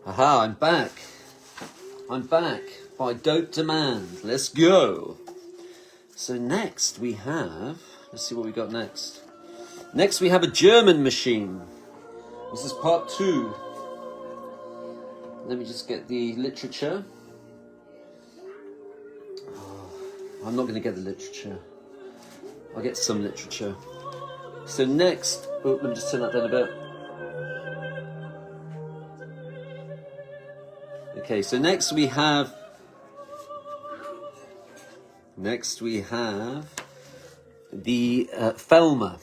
Aha, I'm back. I'm back by Dope Demand. Let's go. So next we have, let's see what we got next. Next we have a German machine. This is part 2. Let me just get the literature. Oh, I'm not going to get the literature. I'll get some literature. So next, oh, let me just turn that down a bit. Okay, so next we have the Felmer.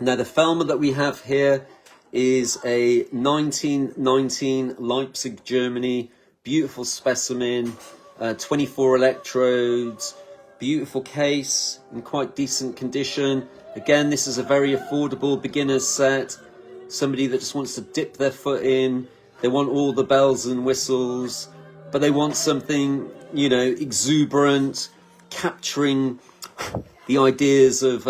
Now the Felmer that we have here is a 1919 Leipzig, Germany, beautiful specimen, 24 electrodes, beautiful case, in quite decent condition. Again, this is a very affordable beginner's set. Somebody that just wants to dip their foot in. They want all the bells and whistles, but they want something, you know, exuberant, capturing the ideas of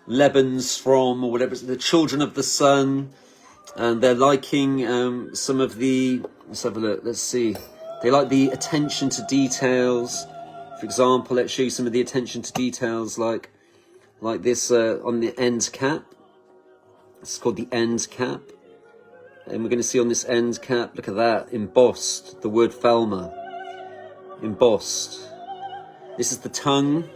Lebensraum, or whatever, the Children of the Sun, and they're liking some of the, let's have a look, let's see, they like the attention to details. For example, let's show you some of the attention to details, like this on the end cap. It's called the end cap. And we're going to see on this end cap, look at that, embossed, the word Felmer, embossed. This is the tongue,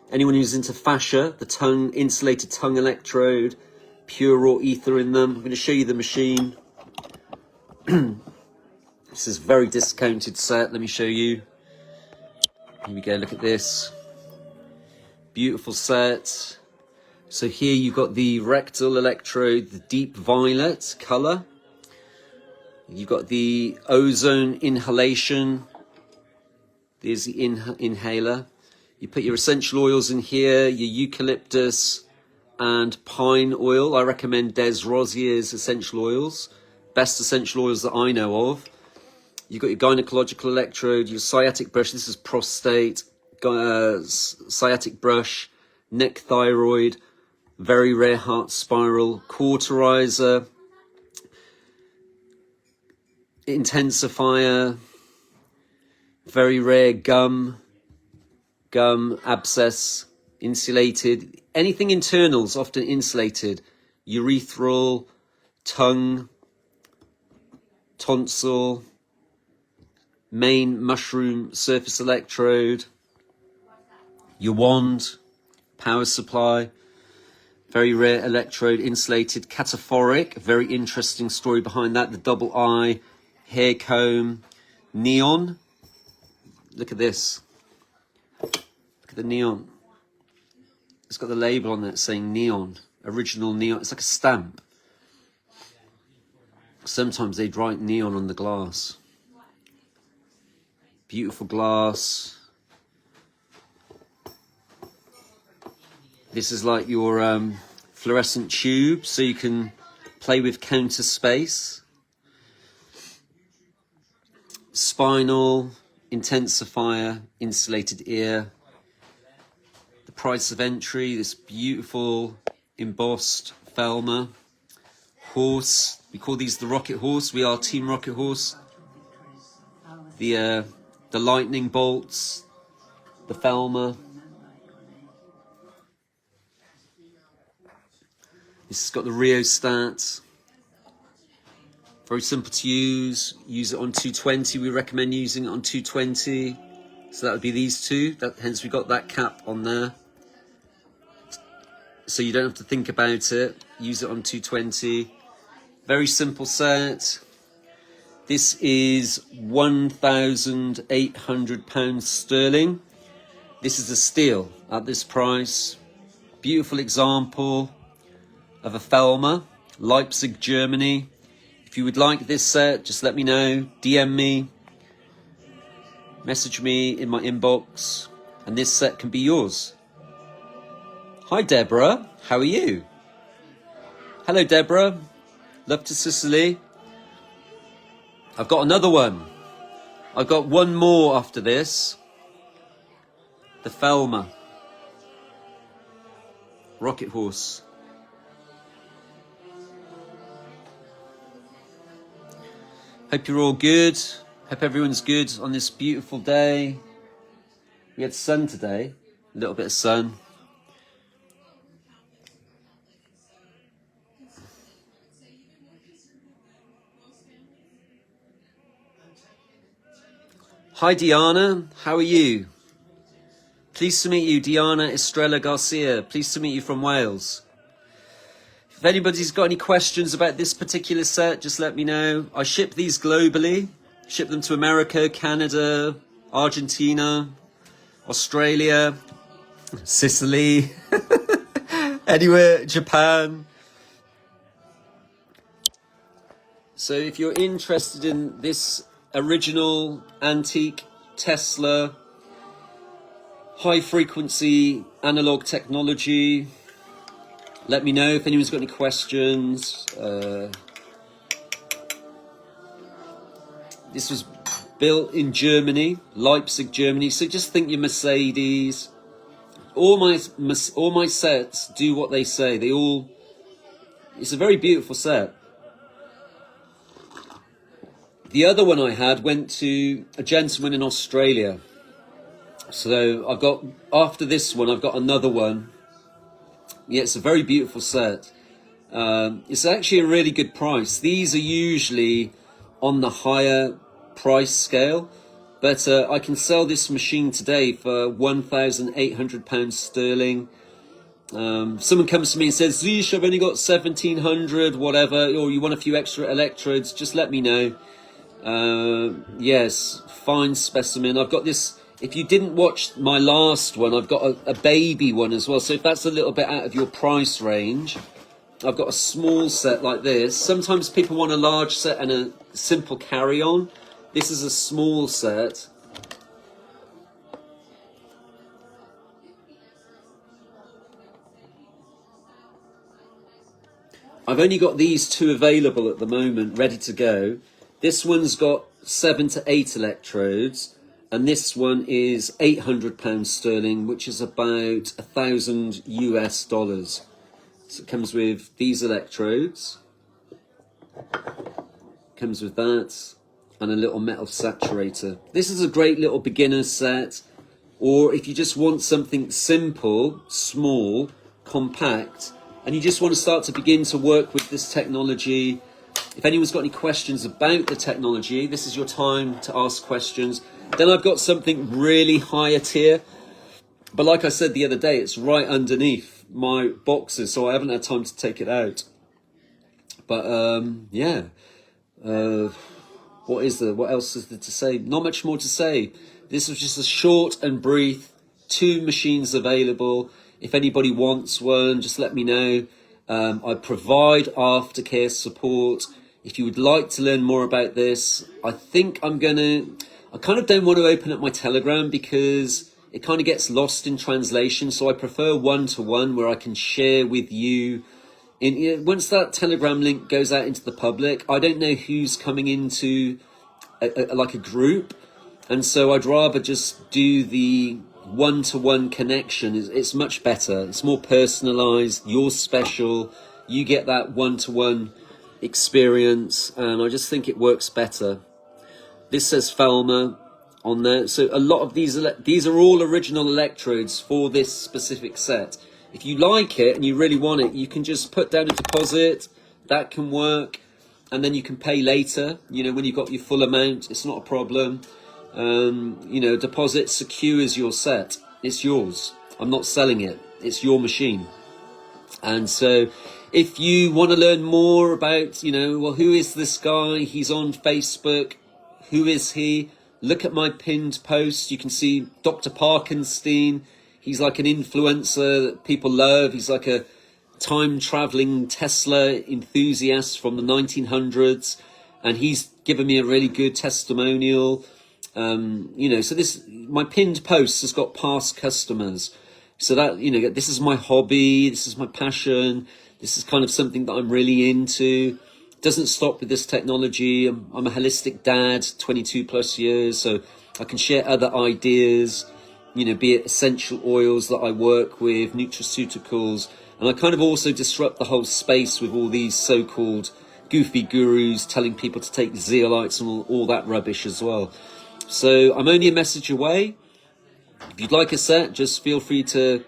anyone who's into fascia, the tongue, insulated tongue electrode, pure raw ether in them. I'm going to show you the machine. This is a very discounted set, let me show you. Here we go, look at this. Beautiful set. So here you've got the rectal electrode, the deep violet colour. You've got the ozone inhalation. There's the inhaler. You put your essential oils in here, your eucalyptus and pine oil. I recommend Des Rosier's essential oils. Best essential oils that I know of. You've got your gynecological electrode, your sciatic brush. This is prostate, sciatic brush, neck thyroid, very rare heart spiral, cauterizer, intensifier, very rare gum abscess, insulated, anything internals often insulated, urethral, tongue, tonsil, main mushroom surface electrode, your wand, power supply, very rare electrode, insulated, cataphoric, very interesting story behind that, the double eye, hair comb, neon. Look at this. Look at the neon. It's got the label on it saying neon, original neon. It's like a stamp. Sometimes they'd write neon on the glass. Beautiful glass. This is like your fluorescent tube, so you can play with counter space. Spinal, intensifier, insulated ear. The price of entry, this beautiful embossed Felmer. Horse, we call these the Rocket Horse. We are Team Rocket Horse. The lightning bolts, the Felmer. This has got the rheostat. Very simple to use. Use it on 220. We recommend using it on 220. So that would be these two. Hence we got that cap on there. So you don't have to think about it. Use it on 220. Very simple set. This is £1,800 sterling. This is a steal at this price. Beautiful example of a Felmer, Leipzig, Germany. If you would like this set, just let me know. DM me, message me in my inbox, and this set can be yours. Hi Deborah, how are you? Hello Deborah, love to Sicily. I've got another one. I've got one more after this. The Felmer. Rocket Horse. Hope you're all good. Hope everyone's good on this beautiful day. We had sun today, a little bit of sun. Hi Diana, how are you? Pleased to meet you, Diana Estrella Garcia. Pleased to meet you from Wales. If anybody's got any questions about this particular set, just let me know. I ship these globally. Ship them to America, Canada, Argentina, Australia, Sicily, anywhere, Japan. So if you're interested in this original antique Tesla high frequency analog technology, let me know if anyone's got any questions. This was built in Germany, Leipzig, Germany. So just think your Mercedes. All my sets do what they say. It's a very beautiful set. The other one I had went to a gentleman in Australia. So after this one, I've got another one. Yeah, it's a very beautiful set. It's actually a really good price. These are usually on the higher price scale, but I can sell this machine today for £1,800 sterling. Someone comes to me and says, Zeesh, I've only got 1,700, whatever, or you want a few extra electrodes, just let me know. Yes, fine specimen. I've got this. If you didn't watch my last one, I've got a baby one as well. So if that's a little bit out of your price range, I've got a small set like this. Sometimes people want a large set and a simple carry-on. This is a small set. I've only got these two available at the moment, ready to go. This one's got 7 to 8 electrodes. And this one is £800 sterling, which is about $1,000 US. So it comes with these electrodes, comes with that, and a little metal saturator. This is a great little beginner set, or if you just want something simple, small, compact, and you just want to start to begin to work with this technology. If anyone's got any questions about the technology, this is your time to ask questions. Then I've got something really higher tier, but like I said the other day, it's right underneath my boxes, so I haven't had time to take it out. But yeah, what else is there to say? Not much more to say. This was just a short and brief, 2 machines available. If anybody wants one, just let me know. I provide aftercare support. If you would like to learn more about this, I think I kind of don't want to open up my Telegram because it kind of gets lost in translation. So I prefer one-to-one where I can share with you. Once that Telegram link goes out into the public, I don't know who's coming into like a group. And so I'd rather just do the one-to-one connection. It's much better. It's more personalized. You're special. You get that one-to-one experience. And I just think it works better. This says Falmer on there. So a lot of these are all original electrodes for this specific set. If you like it and you really want it, you can just put down a deposit. That can work. And then you can pay later. You know, when you've got your full amount, it's not a problem. You know, deposit secures your set. It's yours. I'm not selling it. It's your machine. And so if you want to learn more about, you know, well, who is this guy? He's on Facebook. Who is he? Look at my pinned post. You can see Dr. Parkenstein. He's like an influencer that people love. He's like a time-traveling Tesla enthusiast from the 1900s. And he's given me a really good testimonial. You know, so my pinned post has got past customers. So that, you know, this is my hobby. This is my passion. This is kind of something that I'm really into. Doesn't stop with this technology. I'm a holistic dad, 22 plus years, so I can share other ideas, you know, be it essential oils that I work with, nutraceuticals, and I kind of also disrupt the whole space with all these so-called goofy gurus telling people to take zeolites and all that rubbish as well. So I'm only a message away. If you'd like a set, just feel free to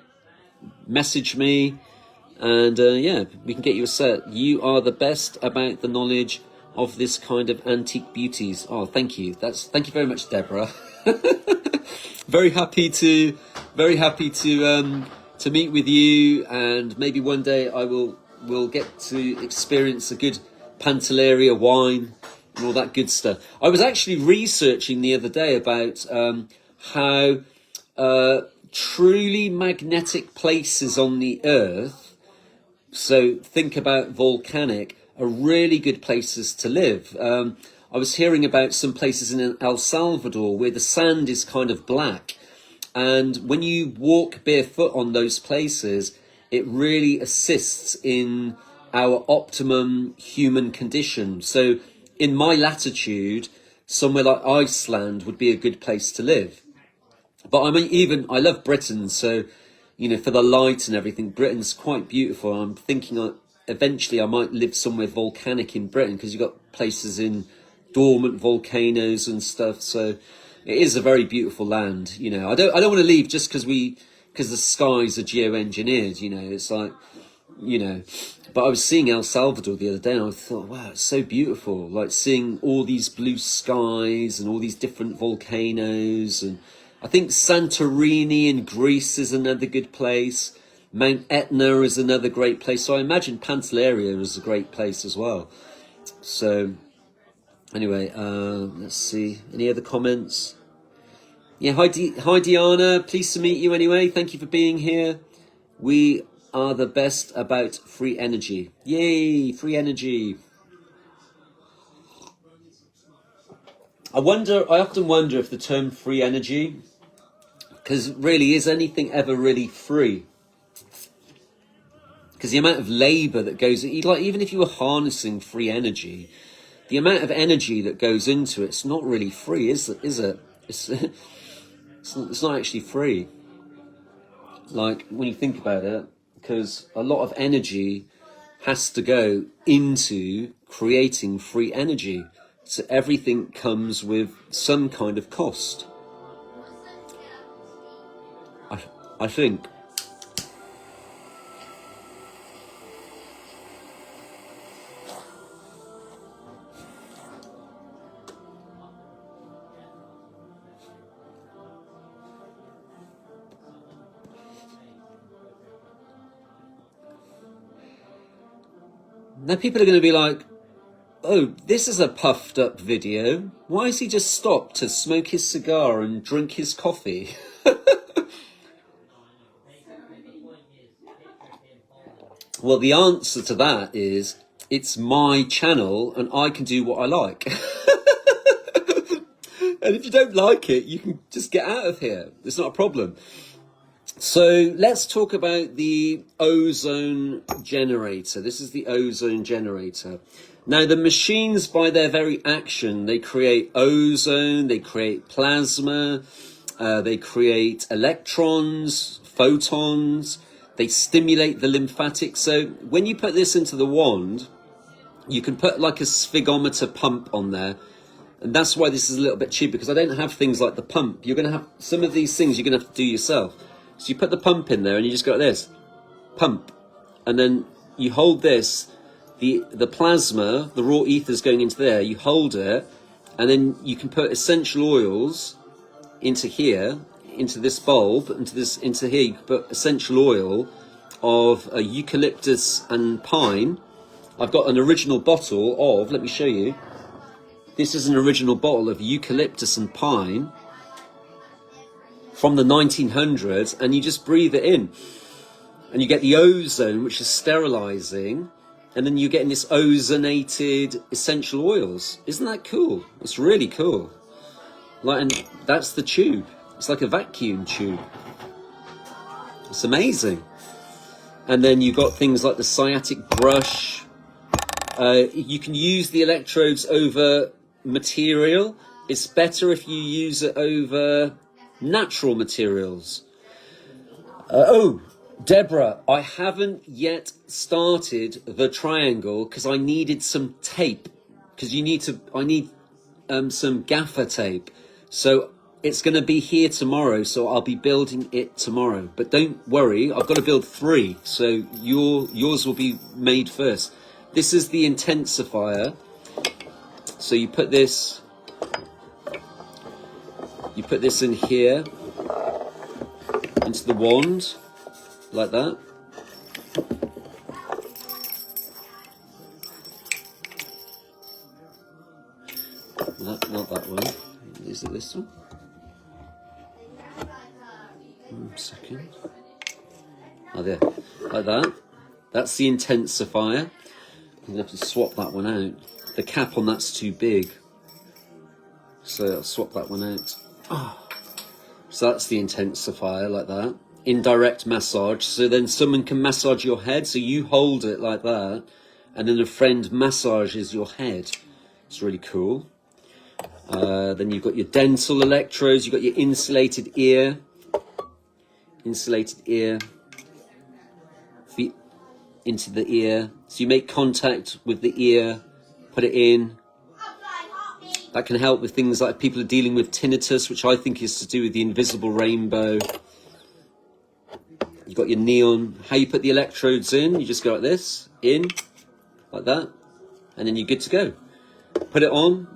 message me, and yeah, we can get you a set. You are the best about the knowledge of this kind of antique beauties. Oh, thank you. Thank you very much, Deborah. very happy to meet with you, and maybe one day I will get to experience a good Pantelleria wine and all that good stuff. I was actually researching the other day about how truly magnetic places on the earth, so think about volcanic, are really good places to live. I was hearing about some places in El Salvador where the sand is kind of black, and when you walk barefoot on those places, it really assists in our optimum human condition. So in my latitude, somewhere like Iceland would be a good place to live. But I love Britain, so, you know, for the light and everything, Britain's quite beautiful. I'm thinking eventually I might live somewhere volcanic in Britain, because you've got places in dormant volcanoes and stuff. So it is a very beautiful land. You know, I don't want to leave just because the skies are geoengineered. You know, it's like, you know. But I was seeing El Salvador the other day, and I thought, wow, it's so beautiful. Like seeing all these blue skies and all these different volcanoes. And I think Santorini in Greece is another good place. Mount Etna is another great place. So I imagine Pantelleria is a great place as well. So anyway, let's see. Any other comments? Yeah, hi Diana. Pleased to meet you anyway. Thank you for being here. We are the best about free energy. Yay, free energy. I often wonder if the term free energy, because really, is anything ever really free? Because the amount of labour that goes, like, even if you were harnessing free energy, the amount of energy that goes into it's not really free, is it? It's not actually free. Like, when you think about it, because a lot of energy has to go into creating free energy. So everything comes with some kind of cost. I think. Now people are going to be like, oh, this is a puffed up video. Why has he just stopped to smoke his cigar and drink his coffee? Well, the answer to that is, it's my channel and I can do what I like. And if you don't like it, you can just get out of here. It's not a problem. So let's talk about the ozone generator. This is the ozone generator. Now, the machines, by their very action, they create ozone, they create plasma, they create electrons, photons, they stimulate the lymphatics. So when you put this into the wand, you can put like a sphigometer pump on there. And that's why this is a little bit cheap, because I don't have things like the pump. You're going to have some of these things you're going to have to do yourself. So you put the pump in there and you just got this pump, and then you hold this, the plasma, the raw ether's going into there, you hold it, and then you can put essential oils into here, into this bulb, into here. You can put essential oil of eucalyptus and pine. I've got an original bottle of, let me show you. This is an original bottle of eucalyptus and pine from the 1900s, and you just breathe it in. And you get the ozone, which is sterilizing, and then you're getting this ozonated essential oils. Isn't that cool? It's really cool. Like, and that's the tube. It's like a vacuum tube. It's amazing. And then you've got things like the sciatic brush. You can use the electrodes over material. It's better if you use it over natural materials. Deborah, I haven't yet started the triangle because I needed some tape. Because I need some gaffer tape. So it's going to be here tomorrow. So I'll be building it tomorrow. But don't worry, I've got to build 3. So yours will be made first. This is the intensifier. So you put this in here, into the wand, like that. Not that one. Is it this one? 1 second. Oh, there. Like that. That's the intensifier. I'm going to have to swap that one out. The cap on that's too big. So I'll swap that one out. Oh. So that's the intensifier, like that. Indirect massage. So then someone can massage your head. So you hold it like that. And then a friend massages your head. It's really cool. Then you've got your dental electrodes. You've got your insulated ear. Insulated ear. Feet into the ear. So you make contact with the ear. Put it in. That can help with things like people are dealing with tinnitus, which I think is to do with the invisible rainbow. You've got your neon. How you put the electrodes in, you just go like this, in, like that, and then you're good to go. Put it on.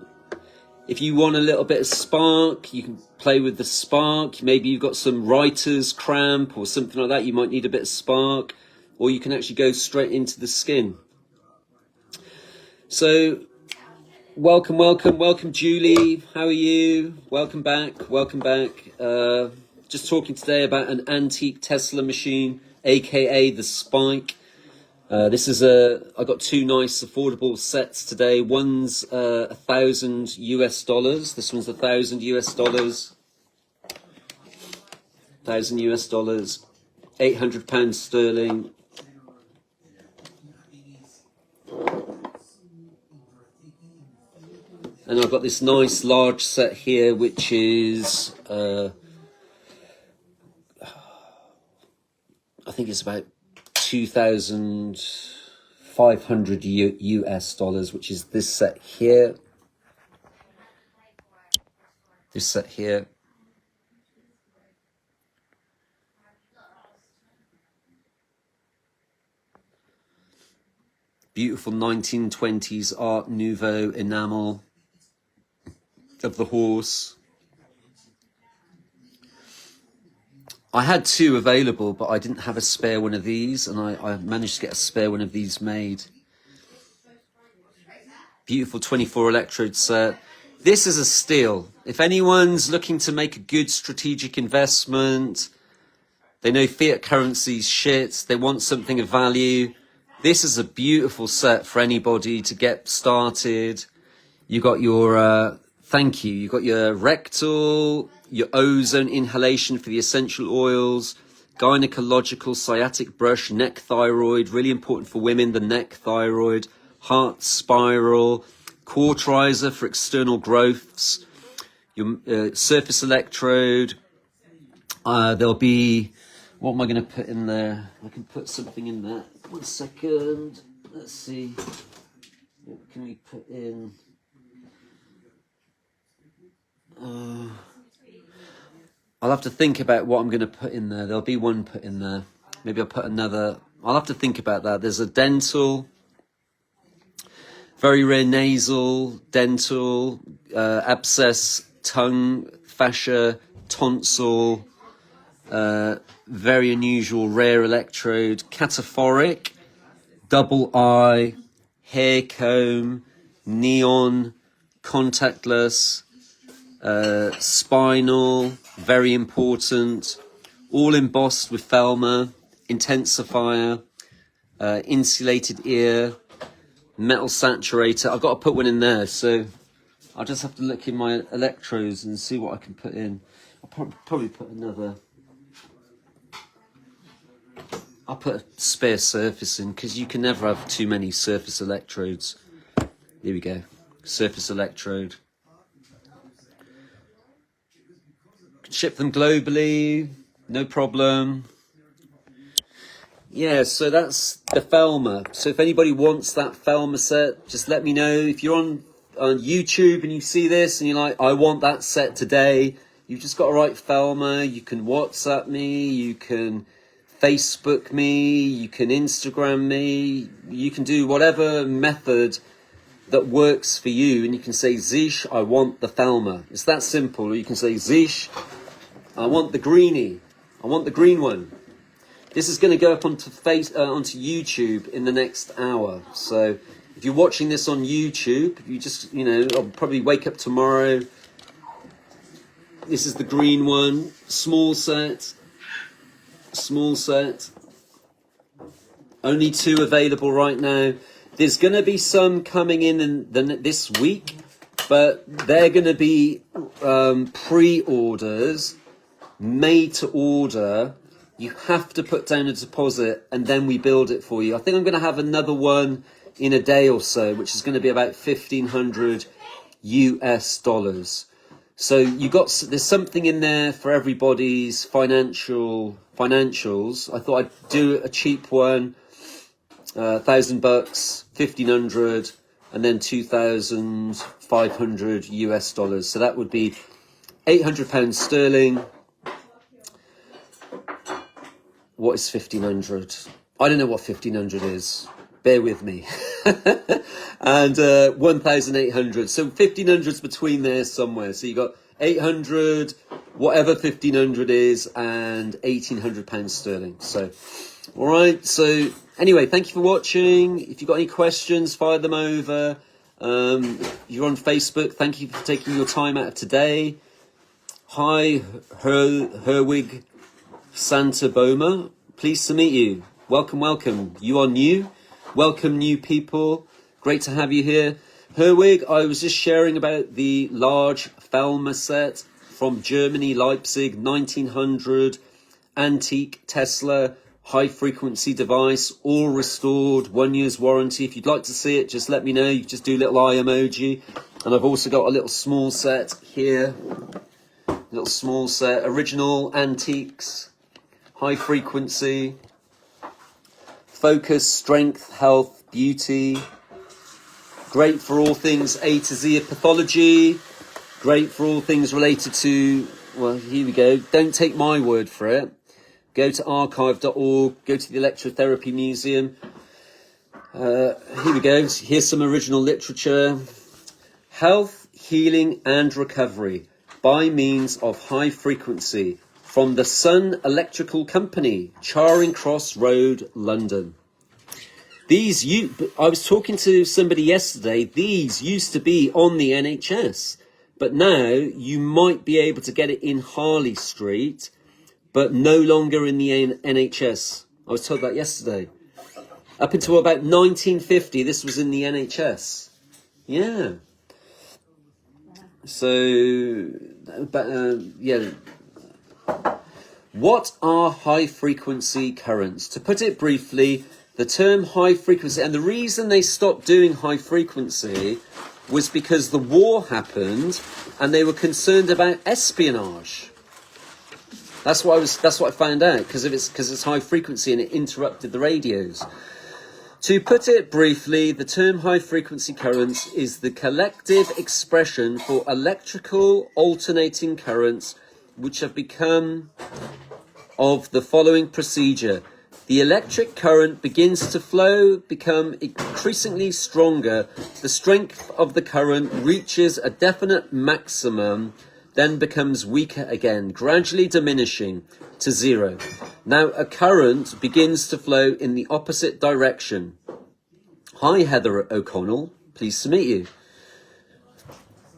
If you want a little bit of spark, you can play with the spark. Maybe you've got some writer's cramp or something like that. You might need a bit of spark, or you can actually go straight into the skin. So, welcome, Julie. How are you? Welcome back. Just talking today about an antique Tesla machine, aka the Spike. I got 2 nice affordable sets today. One's $1,000 US. This one's $1,000 US. $1,000 US. £800 sterling. And I've got this nice large set here, which is, I think it's about 2,500 US, which is this set here. This set here. Beautiful 1920s Art Nouveau enamel of the horse. I had 2 available, but I didn't have a spare one of these, and I managed to get a spare one of these made. Beautiful 24 electrode set. This is a steal. If anyone's looking to make a good strategic investment, they know fiat currency's shit, they want something of value, this is a beautiful set for anybody to get started. You got your you got your rectal, your ozone inhalation for the essential oils, gynecological sciatic brush, neck thyroid, really important for women, the neck thyroid, heart spiral, cauterizer for external growths, your surface electrode. There'll be, what am I going to put in there? I can put something in there. 1 second. Let's see. What can we put in? I'll have to think about what I'm going to put in there. There'll be one put in there. Maybe I'll put another. I'll have to think about that. There's a dental, very rare nasal, dental, abscess, tongue, fascia, tonsil, very unusual rare electrode, cataphoric, double eye, hair comb, neon, contactless, spinal, very important, all embossed with Thelma, intensifier, insulated ear, metal saturator. I've got to put one in there, so I'll just have to look in my electrodes and see what I can put in. I'll probably put another. I'll put a spare surface in, because you can never have too many surface electrodes. Here we go. Surface electrode. Ship them globally, no problem. Yeah, so that's the Thelma. So if anybody wants that Thelma set, just let me know. If you're on YouTube and you see this and you're like, I want that set today, you've just got to write Thelma. You can WhatsApp me, you can Facebook me, you can Instagram me, you can do whatever method that works for you, and you can say, Zish, I want the Thelma. It's that simple. Or you can say, Zish, I want the greenie. I want the green one. This is going to go up onto onto YouTube in the next hour. So if you're watching this on YouTube, you just, I'll probably wake up tomorrow. This is the green one. Small set. Small set. Only 2 available right now. There's going to be some coming in this week, but they're going to be pre-orders, made to order. You have to put down a deposit and then we build it for you. I think I'm going to have another one in a day or so, which is going to be about $1,500 US. So there's something in there for everybody's financials. I thought I'd do a cheap one. $1,000, $1,500, and then $2,500 US. So that would be £800 sterling. What is 1,500? I don't know what 1,500 is. Bear with me. And 1,800. So 1,500 is between there somewhere. So you got 800, whatever 1,500 is, and £1,800 sterling. So, all right. So anyway, thank you for watching. If you've got any questions, fire them over. You're on Facebook. Thank you for taking your time out of today. Hi, Herwig Santa Boma. Pleased to meet you. Welcome, welcome. You are new. Welcome, new people. Great to have you here. Herwig, I was just sharing about the large Thelma set from Germany, Leipzig, 1900, antique Tesla, high-frequency device, all restored, 1 year's warranty. If you'd like to see it, just let me know. You just do a little eye emoji. And I've also got a little small set here. Little small set, original antiques, high-frequency, focus, strength, health, beauty. Great for all things A to Z of pathology. Great for all things related to, well, here we go. Don't take my word for it. Go to archive.org, go to the Electrotherapy Museum. Here we go. Here's some original literature. Health, healing and recovery by means of high frequency from the Sun Electrical Company, Charing Cross Road, London. I was talking to somebody yesterday. These used to be on the NHS, but now you might be able to get it in Harley Street, but no longer in the NHS. I was told that yesterday. Up until about 1950, this was in the NHS. Yeah. So, yeah. What are high-frequency currents? To put it briefly, the term high-frequency, and the reason they stopped doing high-frequency was because the war happened and they were concerned about espionage. That's what I found out, because it's high frequency and it interrupted the radios. To put it briefly, the term high frequency currents is the collective expression for electrical alternating currents which have become of the following procedure. The electric current begins to flow, become increasingly stronger. The strength of the current reaches a definite maximum, then becomes weaker again, gradually diminishing to zero. Now a current begins to flow in the opposite direction. Hi, Heather O'Connell. Pleased to meet you.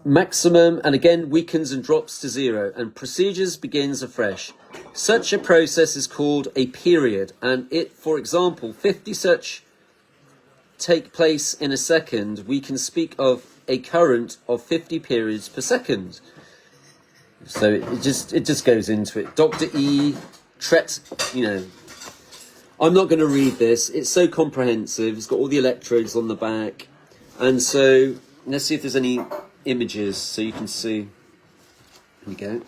Maximum, and again weakens and drops to zero, and procedures begins afresh. Such a process is called a period, and for example, 50 such take place in a second. We can speak of a current of 50 periods per second. So it just goes into it. Dr. E. Tret, I'm not going to read this. It's so comprehensive. It's got all the electrodes on the back. And so let's see if there's any images so you can see. Here we go.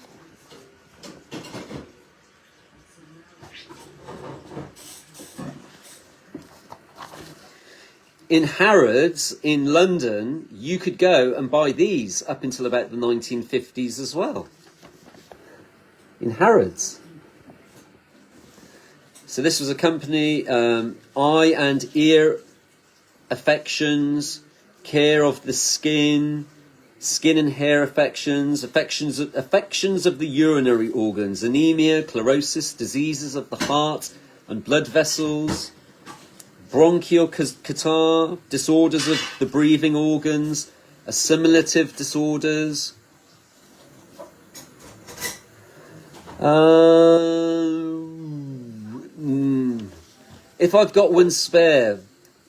in Harrods in London, you could go and buy these up until about the 1950s as well. In Harrods. So this was a company, eye and ear affections, care of the skin, skin and hair affections, affections of the urinary organs, anemia, chlorosis, diseases of the heart and blood vessels, bronchial catarrh, disorders of the breathing organs, assimilative disorders. If I've got one spare,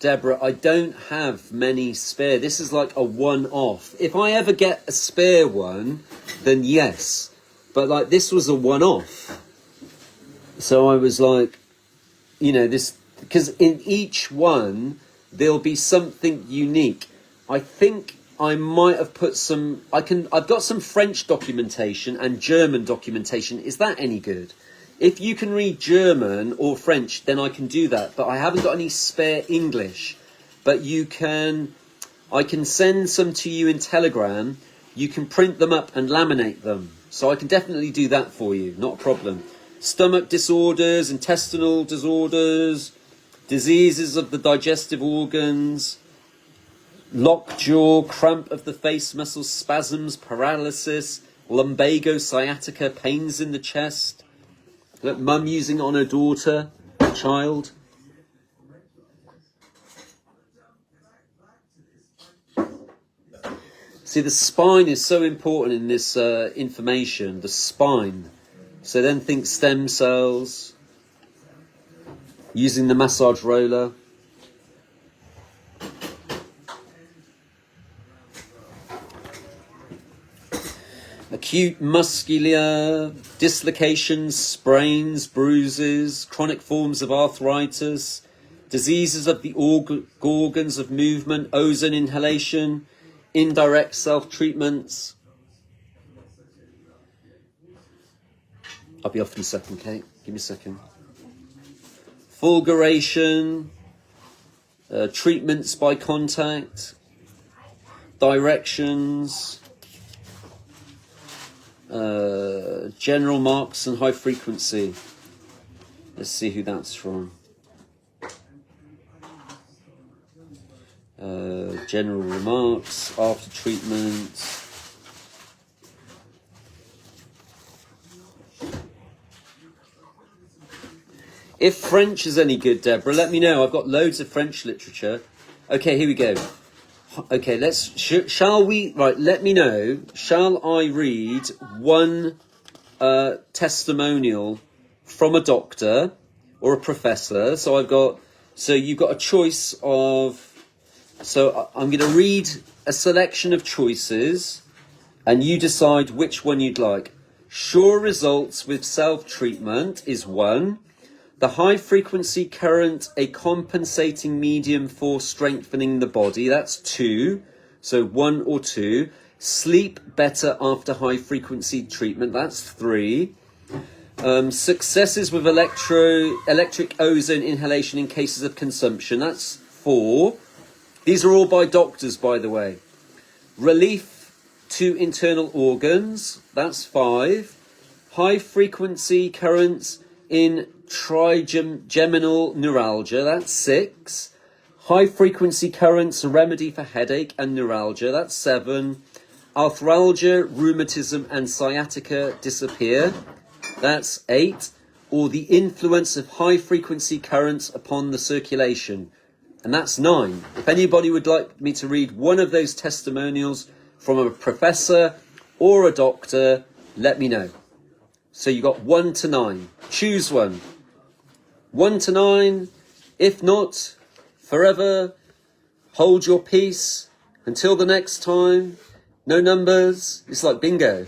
Deborah, I don't have many spare. This is like a one-off. If I ever get a spare one, then yes. But like this was a one-off. So I was like, you know, this, because in each one, there'll be something unique. I think I might have put some, I've got some French documentation and German documentation. Is that any good? If you can read German or French, then I can do that. But I haven't got any spare English. But I can send some to you in Telegram. You can print them up and laminate them. So I can definitely do that for you. Not a problem. Stomach disorders, intestinal disorders, diseases of the digestive organs, lockjaw, cramp of the face muscles, spasms, paralysis, lumbago, sciatica, pains in the chest. Look, mum using it on her daughter, child. See, the spine is so important in this information, the spine. So then think stem cells, using the massage roller. Acute muscular dislocations, sprains, bruises, chronic forms of arthritis, diseases of the organs of movement, ozone inhalation, indirect self-treatments. I'll be off in a second, Kate. Give me a second. Fulguration, treatments by contact, directions, general marks and high frequency. Let's see who that's from. General remarks, after treatment. If French is any good, Deborah, let me know. I've got loads of French literature. Okay, here we go. Okay, shall we, right, let me know. Shall I read one testimonial from a doctor or a professor? So you've got a choice of, so I'm going to read a selection of choices and you decide which one you'd like. Sure results with self-treatment is one. The high-frequency current, a compensating medium for strengthening the body, that's 2. So 1 or 2. Sleep better after high-frequency treatment, that's 3. Successes with electric ozone inhalation in cases of consumption, that's 4. These are all by doctors, by the way. Relief to internal organs, that's 5. High-frequency currents in trigeminal neuralgia, that's 6. High frequency currents, a remedy for headache and neuralgia, that's 7. Arthralgia, rheumatism and sciatica disappear, that's 8. Or the influence of high frequency currents upon the circulation, and that's 9. If anybody would like me to read one of those testimonials from a professor or a doctor, let me know. So you got 1 to 9. Choose one. 1 to 9. If not, forever hold your peace until the next time. No numbers. It's like bingo.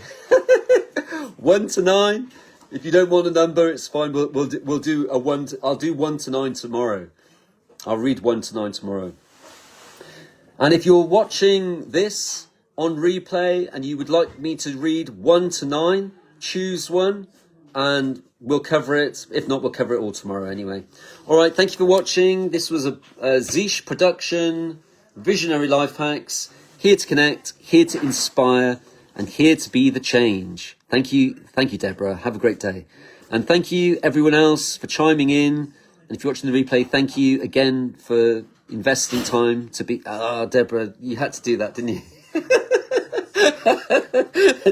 1 to 9. If you don't want a number, it's fine. We'll do a 1. I'll do 1 to 9 tomorrow. I'll read 1 to 9 tomorrow. And if you're watching this on replay and you would like me to read 1 to 9, choose one and we'll cover it. If not, we'll cover it all tomorrow anyway. All right, thank you for watching. This was a Zeesh production, Visionary Life Hacks. Here to connect, here to inspire, and here to be the change. Thank you, Deborah. Have a great day. And thank you, everyone else, for chiming in. And if you're watching the replay, thank you again for investing time to be... Deborah, you had to do that, didn't you?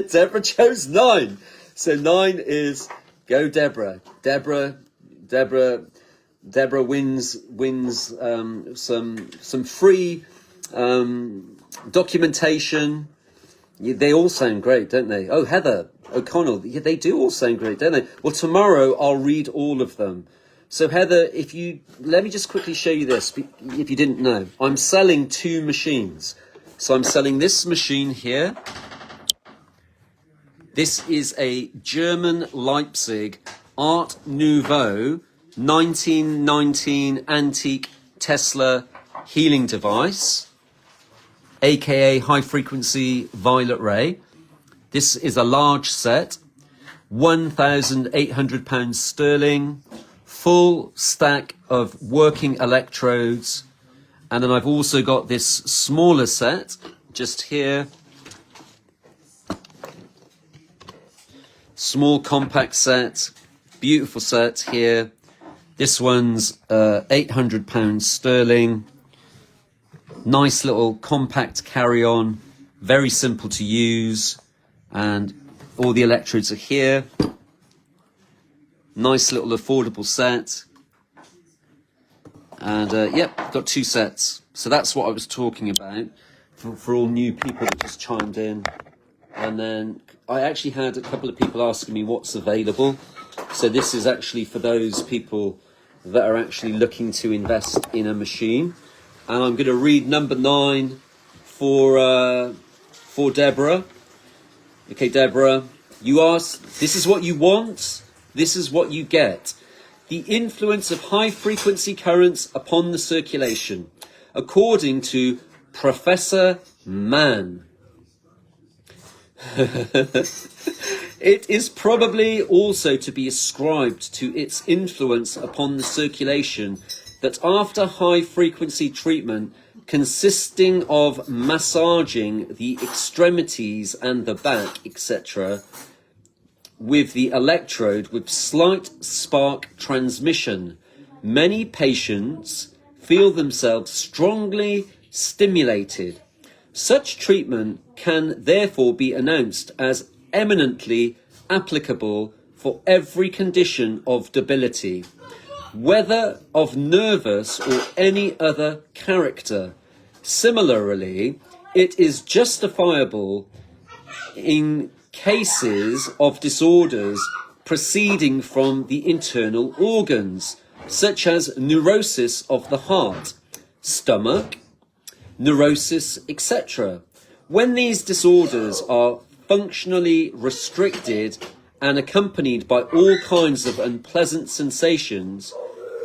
Deborah chose 9. So 9 is go Deborah. Deborah wins some free documentation. They all sound great, don't they? Oh, Heather O'Connell, they do all sound great, don't they? Well, tomorrow I'll read all of them. So Heather, let me just quickly show you this, if you didn't know. I'm selling 2 machines. So I'm selling this machine here. This is a German Leipzig Art Nouveau 1919 antique Tesla healing device, aka high frequency violet ray. This is a large set, £1,800 sterling, full stack of working electrodes. And then I've also got this smaller set just here. Small compact set, beautiful set here. This one's £800 sterling. Nice little compact carry-on, very simple to use, and all the electrodes are here. Nice little affordable set. And yep, got 2 sets. So that's what I was talking about for all new people that just chimed in. And then I actually had a couple of people asking me what's available. So this is actually for those people that are actually looking to invest in a machine. And I'm going to read number 9 for Deborah. Okay, Deborah, you asked, this is what you want, this is what you get. The influence of high-frequency currents upon the circulation, according to Professor Mann. It is probably also to be ascribed to its influence upon the circulation that after high-frequency treatment, consisting of massaging the extremities and the back, etc., with the electrode with slight spark transmission, many patients feel themselves strongly stimulated. Such treatment can therefore be announced as eminently applicable for every condition of debility, whether of nervous or any other character. Similarly, it is justifiable in cases of disorders proceeding from the internal organs, such as neurosis of the heart, stomach, neurosis, etc. When these disorders are functionally restricted and accompanied by all kinds of unpleasant sensations,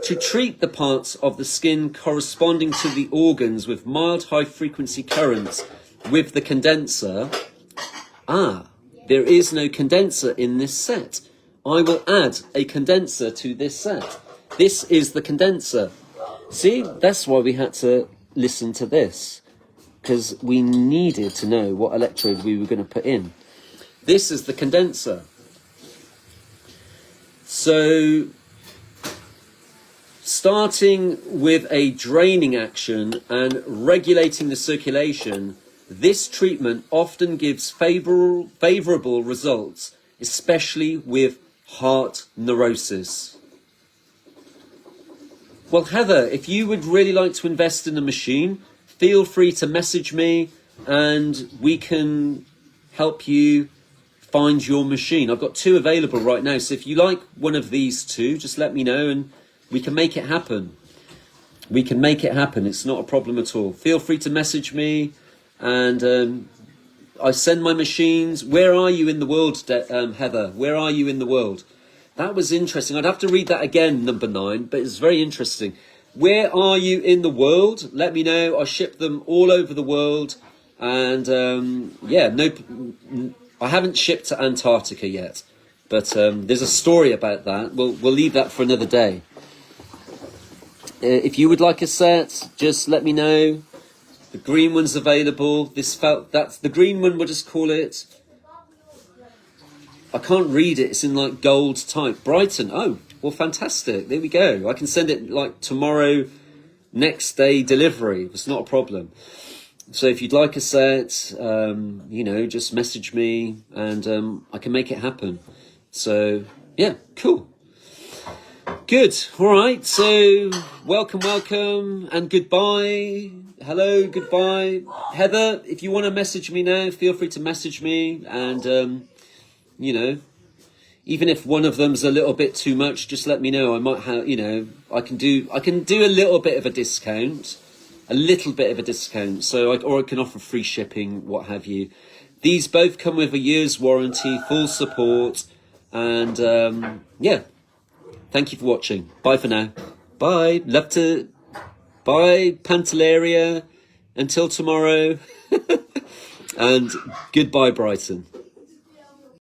to treat the parts of the skin corresponding to the organs with mild high-frequency currents with the condenser. There is no condenser in this set. I will add a condenser to this set. This is the condenser. See, that's why we had to listen to this, because we needed to know what electrode we were going to put in. This is the condenser. So, starting with a draining action and regulating the circulation, this treatment often gives favourable results, especially with heart neurosis. Well, Heather, if you would really like to invest in a machine, feel free to message me and we can help you find your machine. I've got 2 available right now, so if you like one of these 2, just let me know and we can make it happen. We can make it happen. It's not a problem at all. Feel free to message me, and I send my machines. Where are you in the world, Heather? Where are you in the world? That was interesting. I'd have to read that again, number 9, but it's very interesting. Where are you in the world? Let me know. I ship them all over the world, and yeah, no, I haven't shipped to Antarctica yet. But there's a story about that. We'll leave that for another day. If you would like a set, just let me know. The green one's available. That's the green one. We'll just call it. I can't read it. It's in like gold type. Brighton. Oh, well, fantastic. There we go. I can send it like tomorrow, next day delivery. It's not a problem. So if you'd like a set, you know, just message me and I can make it happen. So yeah, cool. Good. All right. So welcome and goodbye. Hello, goodbye. Heather, if you want to message me now, feel free to message me. And, you know, even if one of them's a little bit too much, just let me know. I might have, you know, I can do a little bit of a discount. So or I can offer free shipping, what have you. These both come with a year's warranty, full support. And, yeah. Thank you for watching. Bye for now. Bye. Bye, Pantelleria. Until tomorrow. And goodbye, Brighton.